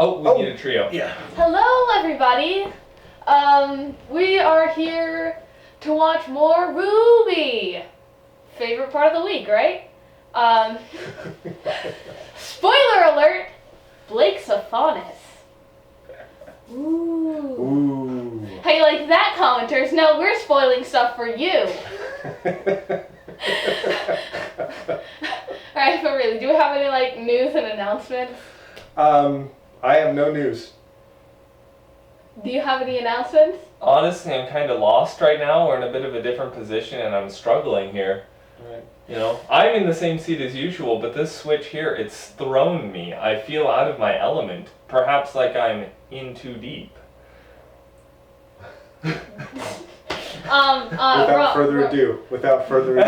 Oh, we need a trio. Yeah. Hello, everybody. We are here to watch more RWBY. Favorite part of the week, right? Spoiler alert, Blake's a faunus. Ooh. How you like that, commenters? No, we're spoiling stuff for you. Alright, but really, do we have any, news and announcements? I have no news. Do you have any announcements? Honestly, I'm kind of lost right now. We're in a bit of a different position and I'm struggling here. Right. You know, I'm in the same seat as usual, but this switch here, it's thrown me. I feel out of my element. Perhaps like I'm in too deep. Without further ado. Without further ado,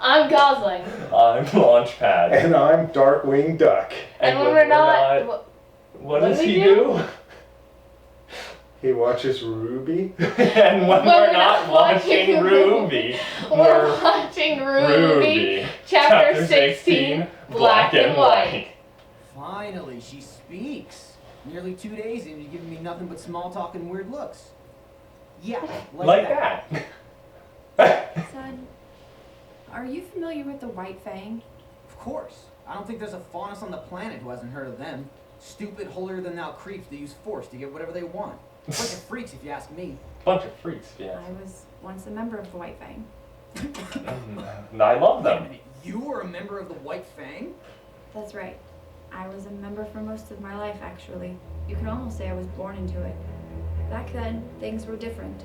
I'm Gosling. I'm Launchpad. And I'm Darkwing Duck. And when we're not, what does he do? He watches RWBY. And when we're not watching RWBY, we're watching RWBY, chapter 16, Black and White. Finally, she speaks. Nearly 2 days and you're giving me nothing but small talk and weird looks. Yeah, like that. Son, are you familiar with the White Fang? Of course. I don't think there's a faunus on the planet who hasn't heard of them. Stupid, holier-than-thou creeps that use force to get whatever they want. A bunch of freaks, if you ask me. Bunch of freaks, yeah. I was once a member of the White Fang. And I love Wait a them. minute, you were a member of the White Fang? That's right. I was a member for most of my life, actually. You could almost say I was born into it. Back then, things were different.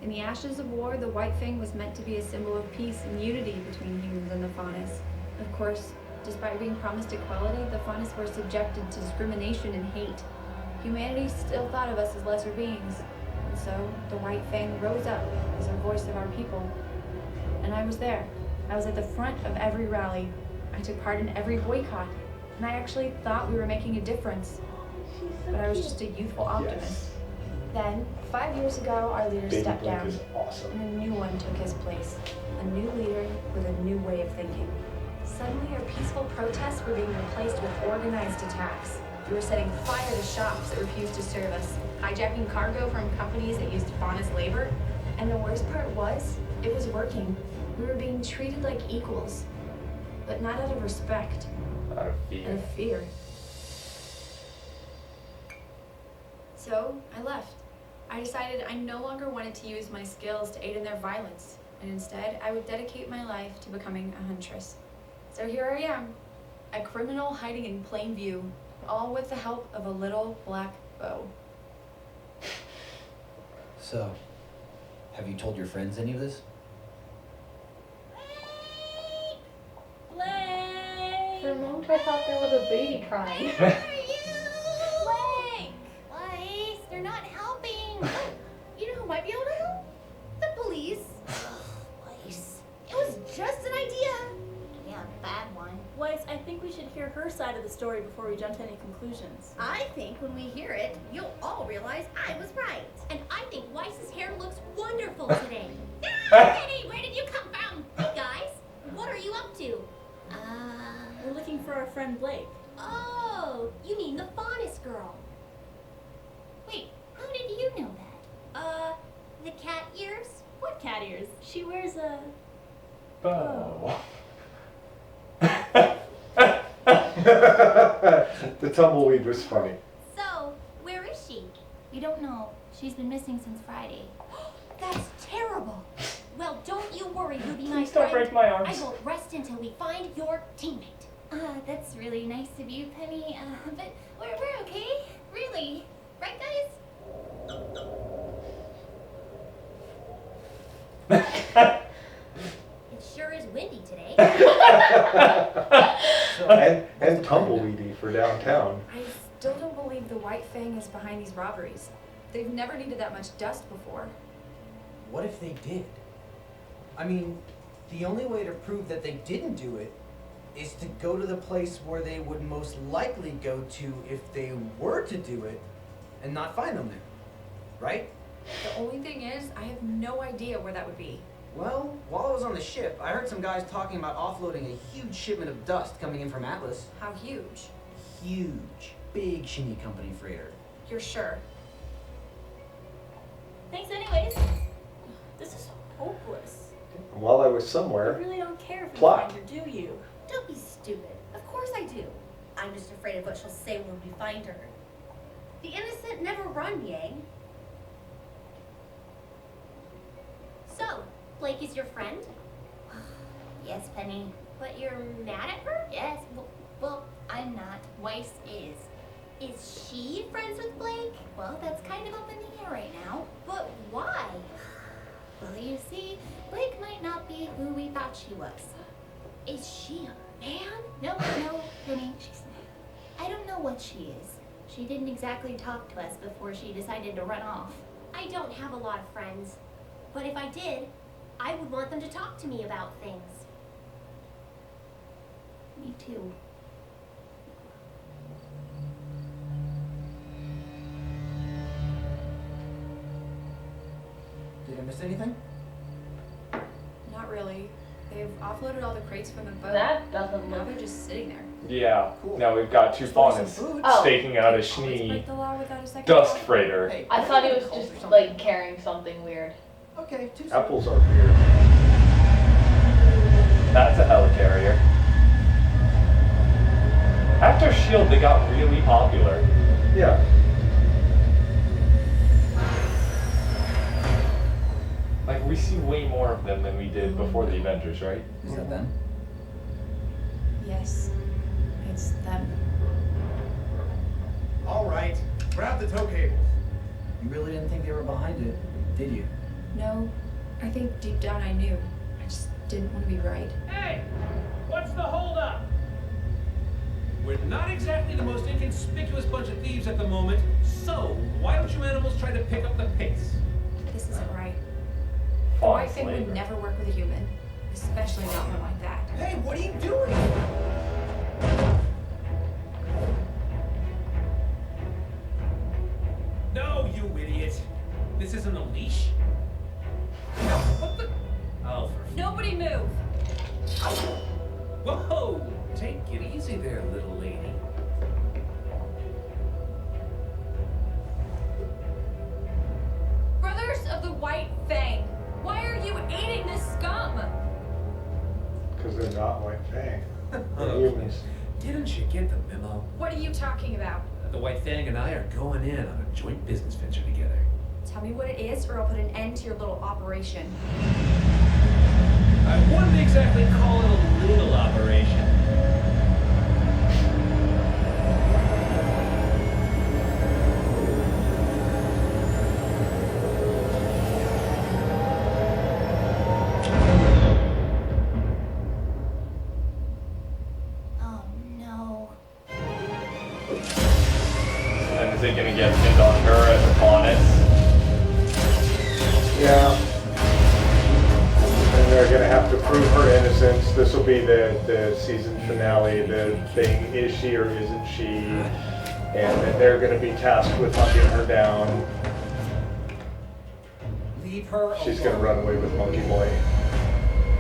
In the ashes of war, the White Fang was meant to be a symbol of peace and unity between humans and the faunus. Of course, despite being promised equality, the faunus were subjected to discrimination and hate. Humanity still thought of us as lesser beings. And so, the White Fang rose up as a voice of our people. And I was there. I was at the front of every rally. I took part in every boycott. And I actually thought we were making a difference. But I was just a youthful optimist. Yes. Then, 5 years ago, our leader Baby stepped Blake down. is awesome. And a new one took his place. A new leader with a new way of thinking. Suddenly, our peaceful protests were being replaced with organized attacks. We were setting fire to shops that refused to serve us, hijacking cargo from companies that used faunus labor. And the worst part was, it was working. We were being treated like equals. But not out of respect. Out of fear. Out of fear. So, I left. I decided I no longer wanted to use my skills to aid in their violence, and instead I would dedicate my life to becoming a huntress. So here I am, a criminal hiding in plain view, all with the help of a little black bow. So, have you told your friends any of this? For a moment I thought there was a baby crying. Blake, they're not helping. You know who might be able to help? The police. Weiss. It was just an idea. Yeah, bad one. Weiss, I think we should hear her side of the story before we jump to any conclusions. I think when we hear it, you'll all realize I was right. And I think Weiss's hair looks wonderful today. Penny, where did you come from? Hey guys, what are you up to? We're looking for our friend Blake. Oh, you mean the faunus girl. Wait, how did you know that? The cat ears? What cat ears? She wears a... Bow. The tumbleweed was funny. So, where is she? We don't know. She's been missing since Friday. That's terrible. Well, don't you worry, Ruby, my Please don't friend. break my arms. I won't rest until we find your teammate. That's really nice of you, Penny. But we're okay, really. Right, guys? It sure is windy today. And tumbleweedy for downtown. I still don't believe the White Fang is behind these robberies. They've never needed that much dust before. What if they did? I mean, the only way to prove that they didn't do it is to go to the place where they would most likely go to if they were to do it and not find them there, right? The only thing is, I have no idea where that would be. Well, while I was on the ship, I heard some guys talking about offloading a huge shipment of dust coming in from Atlas. How huge? Huge. Big Shinny Company freighter. You're sure? Thanks anyways. This is hopeless. While I was You somewhere, really don't care if you Plot. find her, do you? Don't be stupid. Of course I do. I'm just afraid of what she'll say when we find her. The innocent never run, Yang. So, Blake is your friend? Yes, Penny. But you're mad at her? Yes. Well, I'm not. Weiss is. Is she friends with Blake? Well, that's kind of up in the air right now. But why? Well, you see, Blake might not be who we thought she was. Is she a man? No, Penny, she's not. I don't know what she is. She didn't exactly talk to us before she decided to run off. I don't have a lot of friends. But if I did, I would want them to talk to me about things. Me too. Did I miss anything? Not really. They've offloaded all the crates from the boat. That doesn't Now look. they're just sitting there. Yeah. Cool. Now we've got two Let's order faunas some food. Oh. staking out a Always Schnee break the law without a second dust thought. freighter. Hey, I thought he was Coke or just something. like carrying something weird. Okay, too soon. apples are weird. That's a helicarrier. After S.H.I.E.L.D., they got really popular. Yeah. Like, we see way more of them than we did before the Avengers, right? Is that them? Yes, it's them. All right, grab the tow cables. You really didn't think they were behind it, did you? No, I think deep down I knew. I just didn't want to be right. Hey, what's the holdup? We're not exactly the most inconspicuous bunch of thieves at the moment, so why don't you animals try to pick up the pace? This isn't right. The Fawn white thing would flavor. never work with a human, especially not one like that. Hey, what are you doing? No, you idiot. This isn't a leash. What the? Oh, for Nobody move! Whoa! Take it easy there, little lady. Brothers of the White Fang, why are you eating this scum? Because they're not White Fang. They're Oh, humans. Didn't you get the memo? What are you talking about? The White Fang and I are going in on a joint business venture together. Tell me what it is, or I'll put an end to your little operation. I wouldn't exactly call it a little operation. Oh no. And is it gonna get pinned on her as a faunus? Yeah. And they're gonna have to prove her innocence. This will be the season finale. The thing, is she or isn't she? And then they're gonna be tasked with hunting her down. Leave her She's alone. gonna run away with Monkey Boy.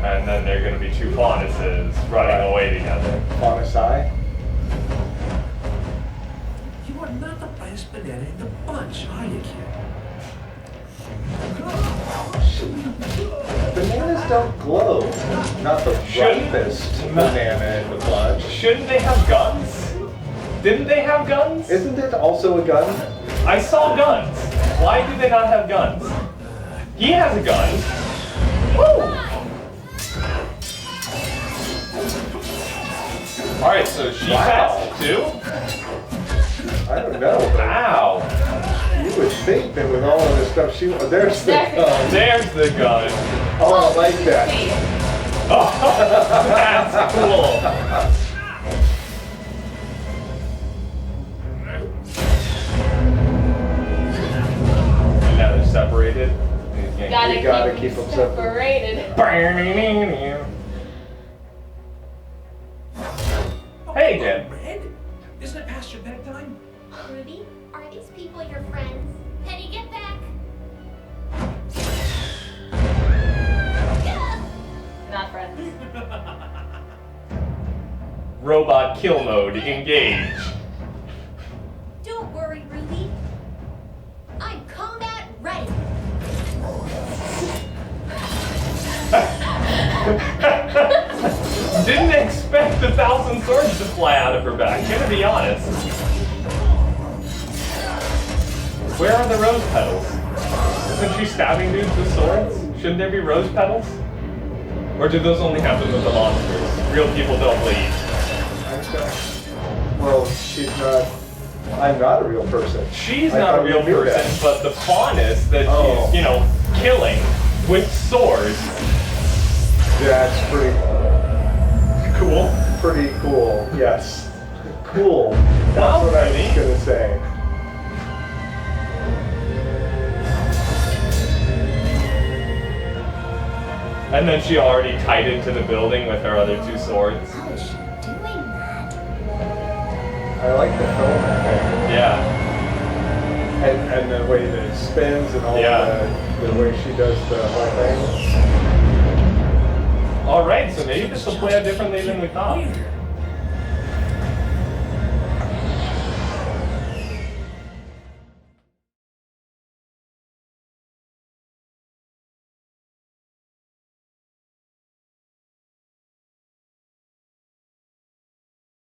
And then they're gonna be two faunuses running away together. Faunus-I. You are not the brightest banana in the bunch, are you, kid? Bananas don't glow. Not the Shouldn't- ripest banana in the bunch. Shouldn't they have guns? Didn't they have guns? Isn't it also a gun? I saw guns. Why do they not have guns? He has a gun. Alright, so she has it too? I don't know, but Wow. you would think that with all of the stuff she... Oh, there's the There's the gun. There's the gun. Oh, I like that. Oh, that's cool. And now they're separated. He's getting- You gotta keep them separated. Hey, Jen. Red? Isn't it past your bedtime? Ruby, are these people your friends? Penny, get back! Robot kill mode, engage. Don't worry, Ruby. I'm combat ready. Didn't expect 1,000 swords to fly out of her back, gonna be honest. Where are the rose petals? Isn't she stabbing dudes with swords? Shouldn't there be rose petals? Or do those only happen with the monsters? Real people don't bleed. Well, she's not. I'm not a real person. She's I not a thought real you knew person, that. but the faunus that Oh. she's, killing with swords. That's pretty Cool. pretty cool. Yes. Cool. That's Wow, what I was Penny. gonna say. And then she already tied into the building with her other two swords. How is she doing that? I like the filament thing. Yeah. And the way that it spins and all Yeah. the way she does the whole thing. Alright, so maybe this will play out differently than we thought.